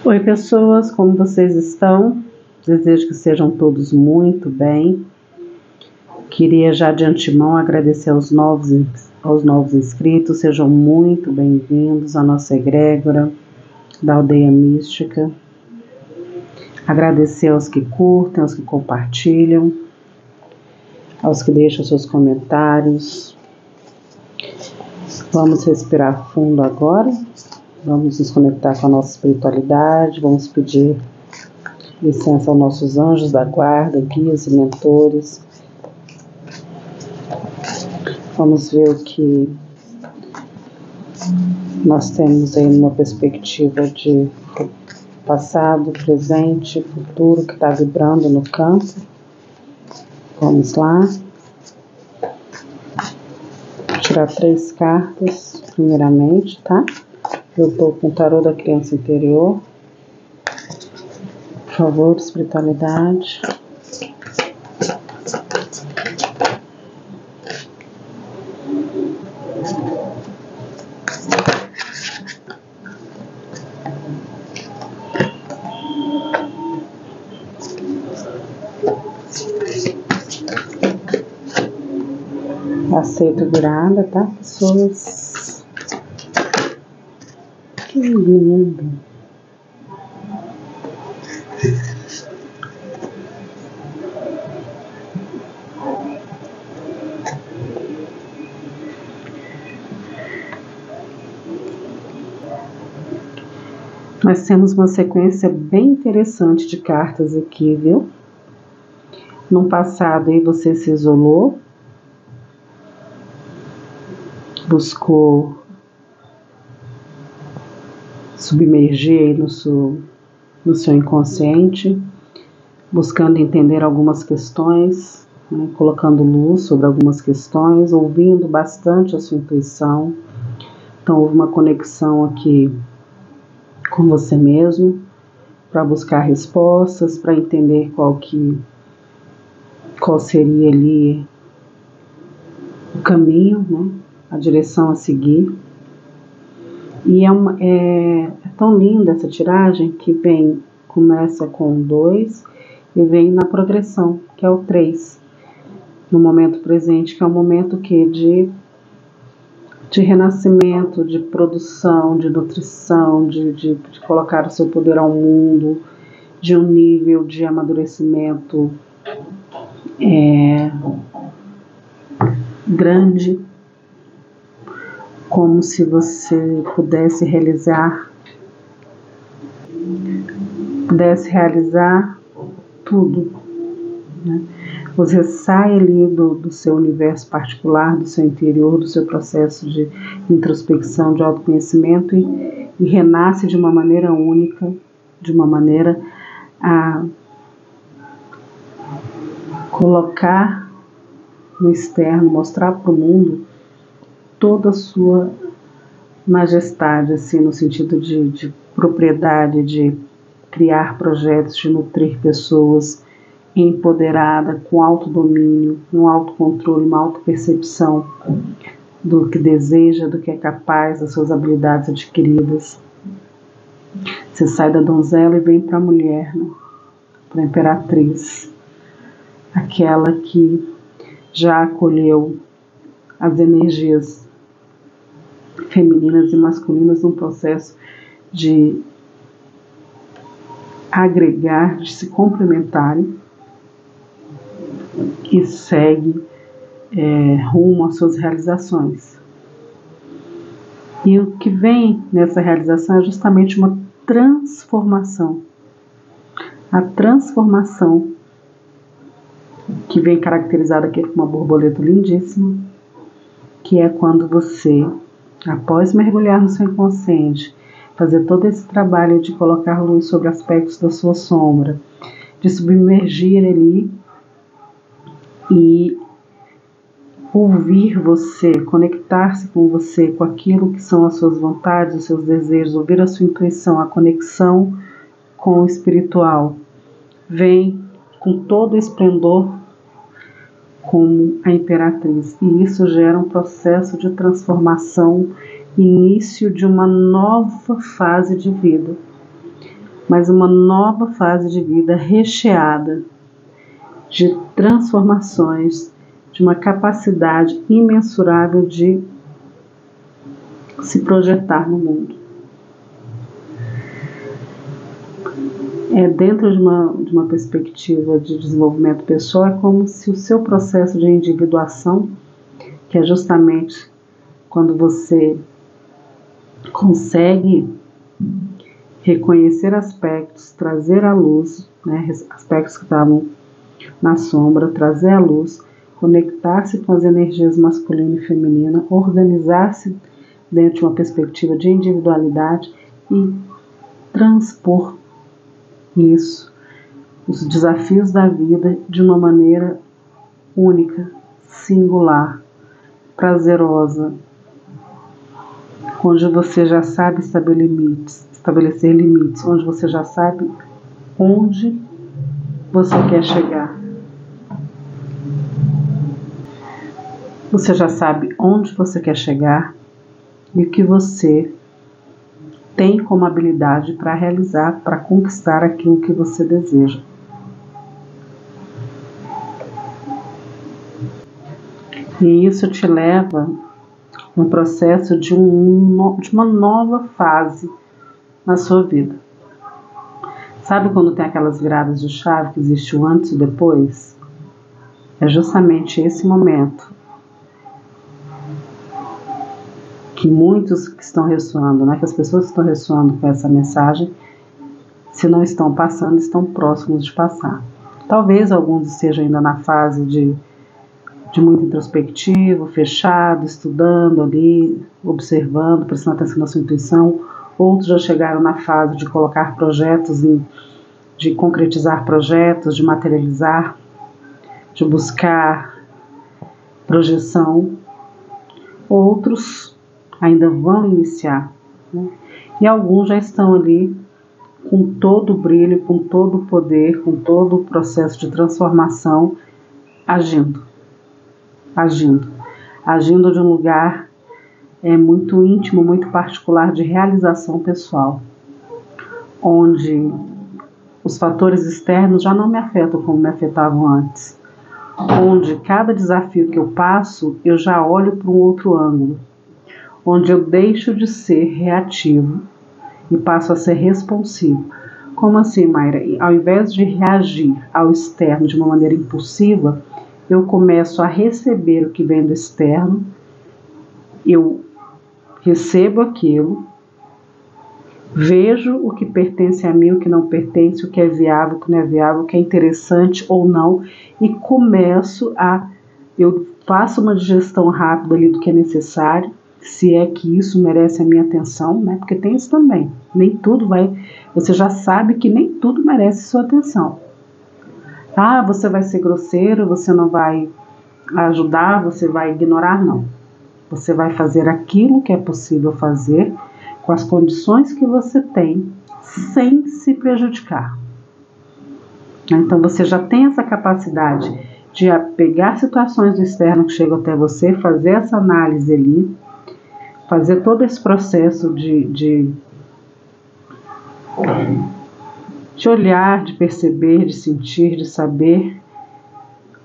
Oi, pessoas, como vocês estão? Desejo que sejam todos muito bem. Queria já de antemão agradecer aos novos inscritos. Sejam muito bem-vindos à nossa egrégora da Aldeia Mística. Agradecer aos que curtem, aos que compartilham, aos que deixam seus comentários. Vamos respirar fundo agora. Vamos nos conectar com a nossa espiritualidade. Vamos pedir licença aos nossos anjos da guarda, guias e mentores. Vamos ver o que nós temos aí numa perspectiva de passado, presente, futuro que está vibrando no campo. Vamos lá. Vou tirar 3 cartas, primeiramente, tá? Eu estou com o tarô da criança interior. Por favor, espiritualidade. Aceito virada, tá, pessoas? Que lindo! Nós temos uma sequência bem interessante de cartas aqui, viu? No passado aí você se isolou, buscou submergir aí no seu inconsciente, buscando entender algumas questões, né, colocando luz sobre algumas questões, ouvindo bastante a sua intuição. Então houve uma conexão aqui com você mesmo, para buscar respostas, para entender qual seria ali o caminho, né, a direção a seguir. E é tão linda essa tiragem que começa com 2 e vem na progressão, que é o 3, no momento presente, que é um momento de renascimento, de produção, de nutrição, de colocar o seu poder ao mundo, de um nível de amadurecimento grande, como se você pudesse realizar tudo, né? Você sai ali do seu universo particular, do seu interior, do seu processo de introspecção, de autoconhecimento e renasce de uma maneira única, de uma maneira a colocar no externo, mostrar para o mundo toda a sua majestade, assim, no sentido de propriedade, de criar projetos, de nutrir pessoas empoderada, com autodomínio, um autocontrole, uma autopercepção do que deseja, do que é capaz, das suas habilidades adquiridas. Você sai da donzela e vem para a mulher, né? Para a imperatriz, aquela que já acolheu as energias femininas e masculinas num processo de agregar, de se complementarem, e segue rumo às suas realizações. E o que vem nessa realização é justamente uma transformação. A transformação que vem caracterizada aqui por uma borboleta lindíssima, que é quando você, após mergulhar no seu inconsciente, fazer todo esse trabalho de colocar luz sobre aspectos da sua sombra, de submergir ali e ouvir você, conectar-se com você, com aquilo que são as suas vontades, os seus desejos, ouvir a sua intuição, a conexão com o espiritual, vem com todo o esplendor como a imperatriz, e isso gera um processo de transformação, início de uma nova fase de vida. mas uma nova fase de vida recheada de transformações, de uma capacidade imensurável de se projetar no mundo. Dentro de uma perspectiva de desenvolvimento pessoal, é como se o seu processo de individuação, que é justamente quando você consegue reconhecer aspectos, trazer à luz, né, aspectos que estavam na sombra, trazer à luz, conectar-se com as energias masculina e feminina, organizar-se dentro de uma perspectiva de individualidade e transpor isso, os desafios da vida, de uma maneira única, singular, prazerosa, onde você já sabe estabelecer limites, onde você já sabe onde você quer chegar. Você já sabe onde você quer chegar e o que você tem como habilidade para realizar, para conquistar aquilo que você deseja. E isso te leva no processo de uma nova fase na sua vida. Sabe quando tem aquelas viradas de chave que existe o antes e o depois? É justamente esse momento que muitos que estão ressoando, né, que as pessoas que estão ressoando com essa mensagem, se não estão passando, estão próximos de passar. Talvez alguns estejam ainda na fase de muito introspectivo, fechado, estudando ali, observando, prestando atenção na sua intuição. Outros já chegaram na fase de colocar projetos, de concretizar projetos, de materializar, de buscar projeção. Outros ainda vão iniciar, né? E alguns já estão ali com todo o brilho, com todo o poder, com todo o processo de transformação, agindo de um lugar muito íntimo, muito particular de realização pessoal, onde os fatores externos já não me afetam como me afetavam antes, onde cada desafio que eu passo, eu já olho para um outro ângulo, onde eu deixo de ser reativo e passo a ser responsivo. Como assim, Mayra? Ao invés de reagir ao externo de uma maneira impulsiva, eu começo a receber o que vem do externo, eu recebo aquilo, vejo o que pertence a mim, o que não pertence, o que é viável, o que não é viável, o que é interessante ou não, e eu faço uma digestão rápida ali do que é necessário, se é que isso merece a minha atenção, né? Porque tem isso também, nem tudo você já sabe que nem tudo merece sua atenção. Você vai ser grosseiro, você não vai ajudar, você vai ignorar, não. Você vai fazer aquilo que é possível fazer, com as condições que você tem, sem se prejudicar. Então você já tem essa capacidade de pegar situações do externo que chegam até você, fazer essa análise ali, fazer todo esse processo de olhar, de perceber, de sentir, de saber,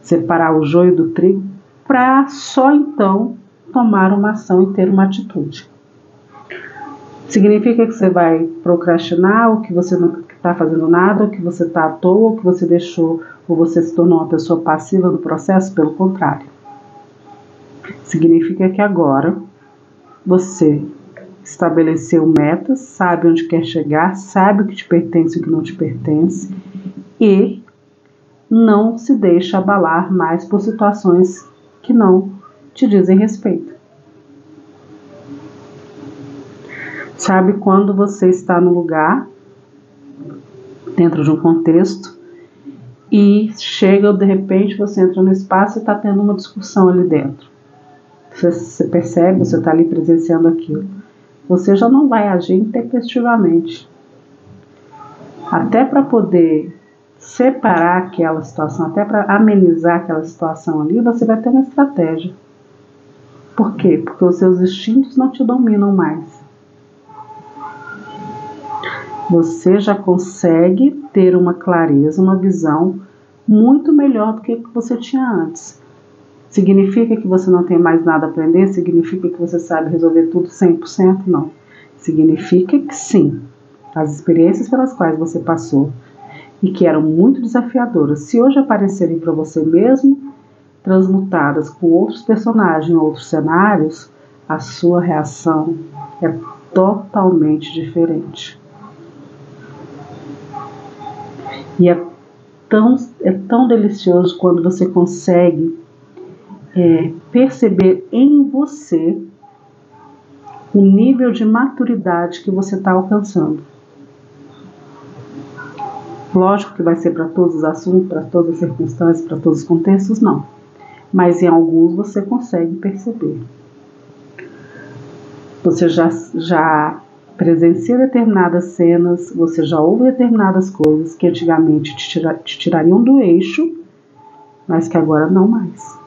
separar o joio do trigo, para só então tomar uma ação e ter uma atitude. Significa que você vai procrastinar, ou que você não está fazendo nada, ou que você está à toa, ou que você deixou, ou você se tornou uma pessoa passiva do processo? Pelo contrário. Significa que agora você estabeleceu metas, sabe onde quer chegar, sabe o que te pertence e o que não te pertence, e não se deixa abalar mais por situações que não te dizem respeito. Sabe quando você está no lugar, dentro de um contexto, e chega, de repente, você entra no espaço e está tendo uma discussão ali dentro. Você percebe, você está ali presenciando aquilo. Você já não vai agir intempestivamente. Até para poder separar aquela situação, até para amenizar aquela situação ali, você vai ter uma estratégia. Por quê? Porque os seus instintos não te dominam mais. você já consegue ter uma clareza, uma visão muito melhor do que você tinha antes. Significa que você não tem mais nada a aprender? Significa que você sabe resolver tudo 100%? Não. Significa que sim, as experiências pelas quais você passou e que eram muito desafiadoras, se hoje aparecerem para você mesmo transmutadas com outros personagens, outros cenários, a sua reação é totalmente diferente. E é tão delicioso quando você consegue perceber em você o nível de maturidade que você está alcançando. Lógico que vai ser para todos os assuntos, para todas as circunstâncias, para todos os contextos, não. Mas em alguns você consegue perceber. Você já presencia determinadas cenas, você já ouve determinadas coisas que antigamente te tirariam do eixo, mas que agora não mais.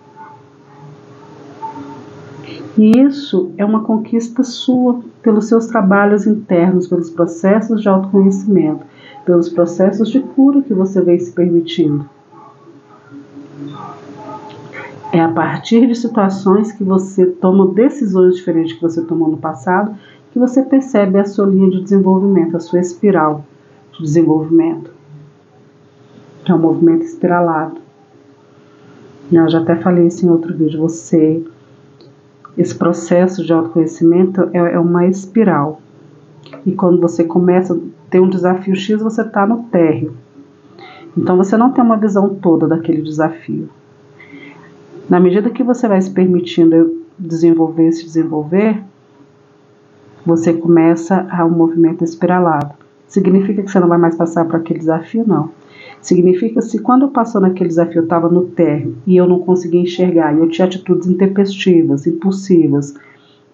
E isso é uma conquista sua, pelos seus trabalhos internos, pelos processos de autoconhecimento, pelos processos de cura que você vem se permitindo. É a partir de situações que você toma decisões diferentes que você tomou no passado, que você percebe a sua linha de desenvolvimento, a sua espiral de desenvolvimento, que é um movimento espiralado. Eu já até falei isso em outro vídeo. Esse processo de autoconhecimento é uma espiral. E quando você começa a ter um desafio X, você está no térreo. Então você não tem uma visão toda daquele desafio. Na medida que você vai se permitindo se desenvolver, você começa a um movimento espiralado. Significa que você não vai mais passar por aquele desafio? Não. Significa que se quando eu passou naquele desafio eu estava no térreo e eu não conseguia enxergar, e eu tinha atitudes intempestivas, impulsivas,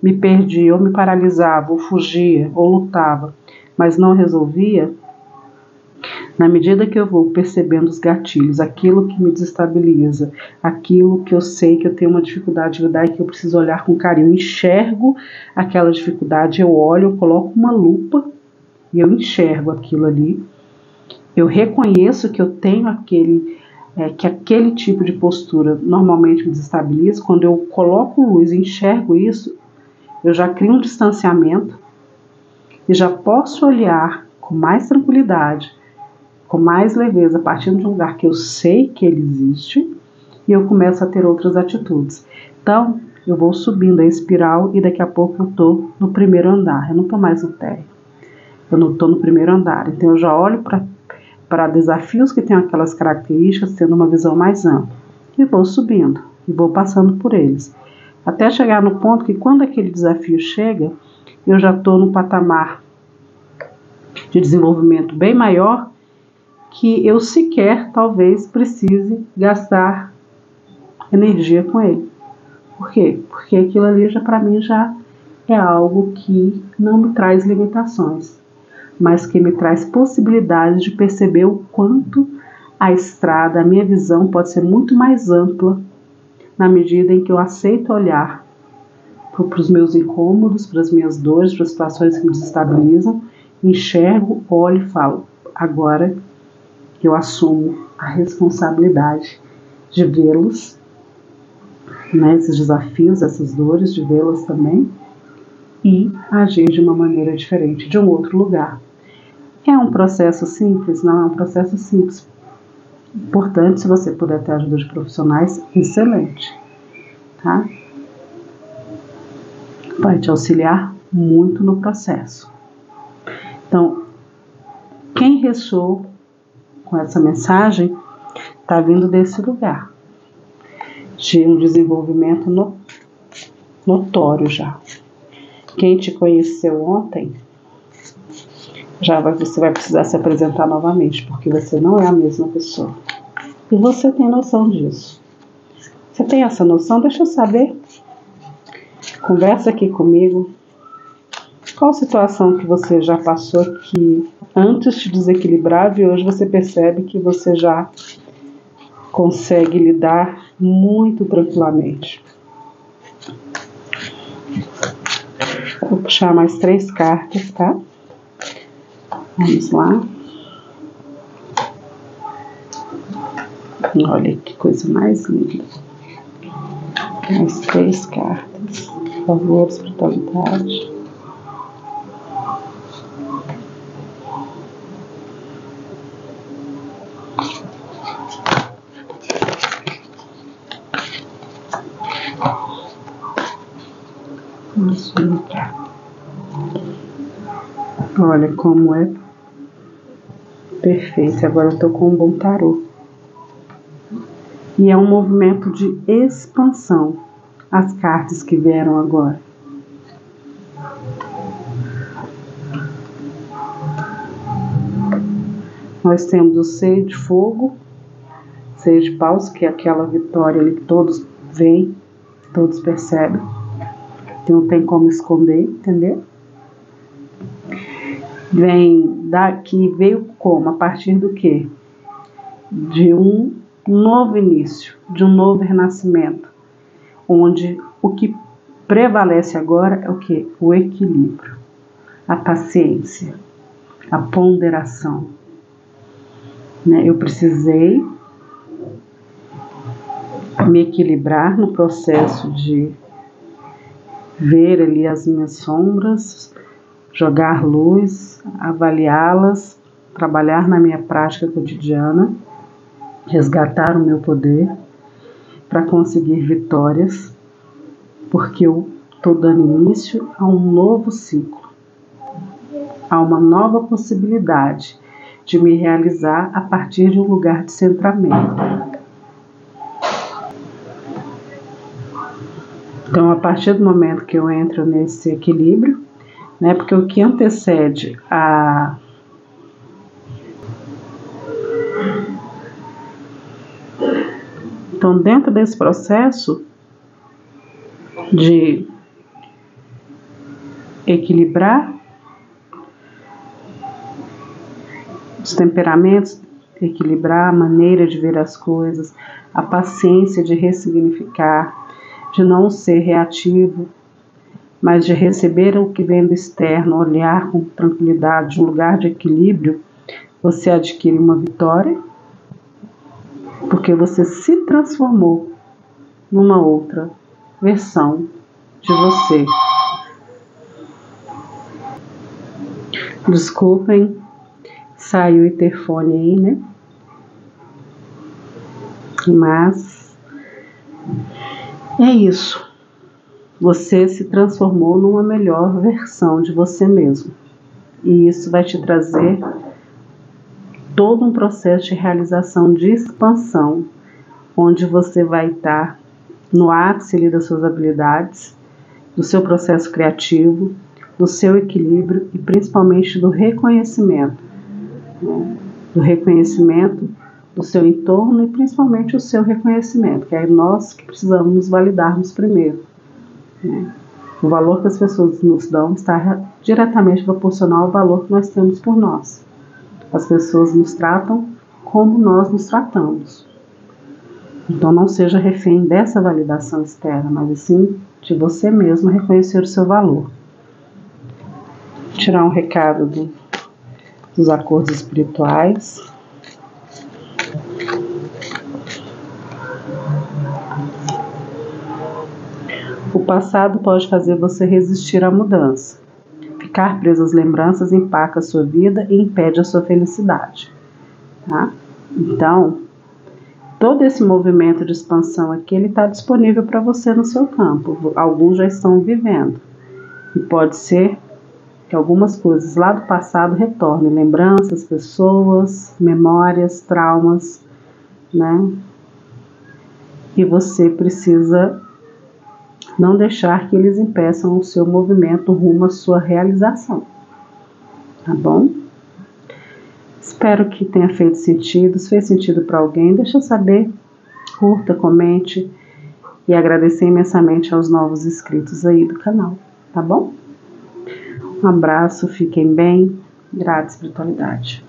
me perdia, ou me paralisava, ou fugia, ou lutava, mas não resolvia, na medida que eu vou percebendo os gatilhos, aquilo que me desestabiliza, aquilo que eu sei que eu tenho uma dificuldade de lidar e que eu preciso olhar com carinho, eu enxergo aquela dificuldade, eu olho, eu coloco uma lupa e eu enxergo aquilo ali. Eu reconheço que eu tenho que aquele tipo de postura normalmente me desestabiliza. Quando eu coloco luz e enxergo isso, eu já crio um distanciamento e já posso olhar com mais tranquilidade, com mais leveza, partindo de um lugar que eu sei que ele existe, e eu começo a ter outras atitudes. Então, eu vou subindo a espiral e daqui a pouco eu estou no primeiro andar. Eu não estou mais no térreo. Eu não estou no primeiro andar. Então, eu já olho para desafios que têm aquelas características, tendo uma visão mais ampla. E vou subindo, e vou passando por eles. Até chegar no ponto que quando aquele desafio chega, eu já estou num patamar de desenvolvimento bem maior, que eu sequer, talvez, precise gastar energia com ele. Por quê? Porque aquilo ali, para mim, já é algo que não me traz limitações, mas que me traz possibilidades de perceber o quanto a estrada, a minha visão pode ser muito mais ampla na medida em que eu aceito olhar para os meus incômodos, para as minhas dores, para as situações que me desestabilizam, enxergo, olho e falo, agora eu assumo a responsabilidade de vê-los, né, esses desafios, essas dores, de vê-las também, e agir de uma maneira diferente, de um outro lugar. É um processo simples? Não é um processo simples. Importante, se você puder ter ajuda de profissionais, excelente, tá? Vai te auxiliar muito no processo. Então, quem ressoou com essa mensagem está vindo desse lugar, de um desenvolvimento notório já. Quem te conheceu ontem, você vai precisar se apresentar novamente, porque você não é a mesma pessoa. E você tem noção disso. Você tem essa noção? Deixa eu saber. Conversa aqui comigo. Qual situação que você já passou que antes te desequilibrava e hoje você percebe que você já consegue lidar muito tranquilamente? Vou puxar mais 3 cartas, tá? Vamos lá. Olha que coisa mais linda. As 3 cartas. Por favor, espiritualidade. Vamos entrar. Olha como é perfeito. Agora eu tô com um bom tarô. E é um movimento de expansão. As cartas que vieram agora. Nós temos o 6 de fogo, 6 de paus, que é aquela vitória ali que todos veem, todos percebem. Não tem como esconder, entendeu? Vem daqui, veio como? A partir do quê? De um novo início, de um novo renascimento, onde o que prevalece agora é o quê? O equilíbrio, a paciência, a ponderação. Eu precisei me equilibrar no processo de ver ali as minhas sombras, jogar luz, avaliá-las, trabalhar na minha prática cotidiana, resgatar o meu poder para conseguir vitórias, porque eu estou dando início a um novo ciclo, a uma nova possibilidade de me realizar a partir de um lugar de centramento. Então, a partir do momento que eu entro nesse equilíbrio, porque o que antecede a Então, dentro desse processo de equilibrar os temperamentos, equilibrar a maneira de ver as coisas, a paciência de ressignificar, de não ser reativo, mas de receber o que vem do externo, olhar com tranquilidade, de um lugar de equilíbrio, você adquire uma vitória, porque você se transformou numa outra versão de você. Desculpem, saiu o interfone aí, Mas é isso. Você se transformou numa melhor versão de você mesmo. E isso vai te trazer todo um processo de realização, de expansão, onde você vai estar no ápice ali das suas habilidades, do seu processo criativo, do seu equilíbrio e principalmente do reconhecimento. Do reconhecimento do seu entorno e principalmente o seu reconhecimento, que é nós que precisamos nos validarmos primeiro. O valor que as pessoas nos dão está diretamente proporcional ao valor que nós temos por nós. As pessoas nos tratam como nós nos tratamos. Então não seja refém dessa validação externa, mas sim de você mesmo reconhecer o seu valor. Tirar um recado dos acordos espirituais. O passado pode fazer você resistir à mudança. Ficar preso às lembranças empaca a sua vida e impede a sua felicidade. Então, todo esse movimento de expansão aqui, ele está disponível para você no seu campo. Alguns já estão vivendo. E pode ser que algumas coisas lá do passado retornem. Lembranças, pessoas, memórias, traumas, E você precisa não deixar que eles impeçam o seu movimento rumo à sua realização. Tá bom? Espero que tenha feito sentido. Se fez sentido para alguém, deixa eu saber. Curta, comente e agradecer imensamente aos novos inscritos aí do canal. Tá bom? Um abraço, fiquem bem. Grata espiritualidade.